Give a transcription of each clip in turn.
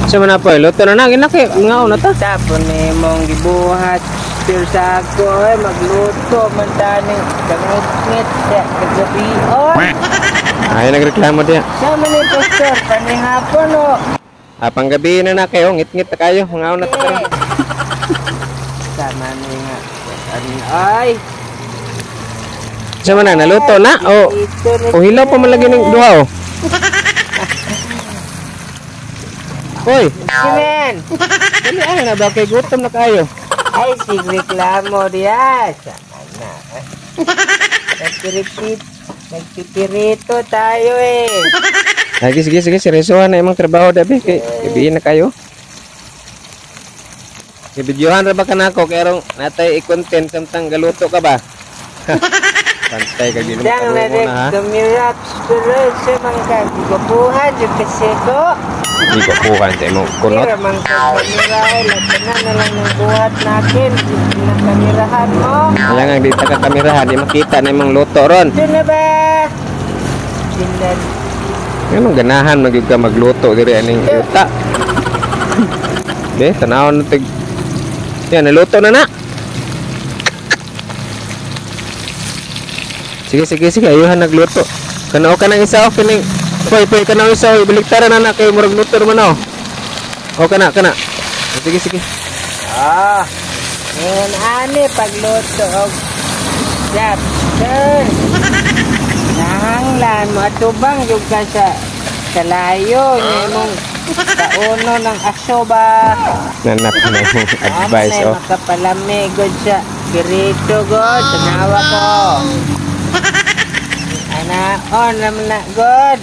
Sa mana po, luto na na ginaki mga una ta. Tapon ni mong gibuhat pero sa ako magluto man tani kangit-ngit sa kagabi Ay nagreklamo dia. sa man ni pastor panihapon o Panggabi na kayo, ngit-ngit na kayo, mga una ta karon. sa man ni nga ay Sa mana naluto na o hilaw pa man lagi ning duha o. Hoy, Simen dali ay na ba kay gutom na kayo. ay sigreklamo diya sa na nagpipirito tayo eh Sige, seryosohan na imong trabaho dabi kay gabi na kayo. Ibidyohan ra ba kanako kay arong natay i-content samtang galuto ka ba? Pantay ka gino Dang na rin ha. kamiraps pero sa mga kagubuhan yung kasi ko Di ko kuhan sa imong kunot. pero mga kamirahe latanan na lang yung buhat natin ng kamirahan mo Alang ang di ta ka kamerahan, di makita na imong luto ron. ito na ba sindan Anong ganahan magyud ka magluto diri aning yuta. Be, tanawon na tig. Yan naluto na na. Sige, ayuhan nagluto. Kanao ka nang isa o kining. Poy, kanao isa o ibaliktaran na kay murag luto man o. O kana. Sige. ngayon ani pagluto og Japson nahanglan mo atubang yung ka sa kalayo niya mong kauno ng aso ba Nanap na yung advice o. makapalamig god sa pirito god tanawa ko anaon naman na god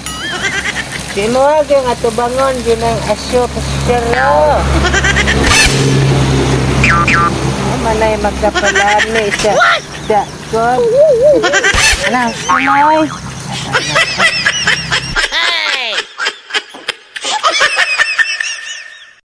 sinuwag yung atubangon yun ang aso pasero manay magkapalami sa god ano sumay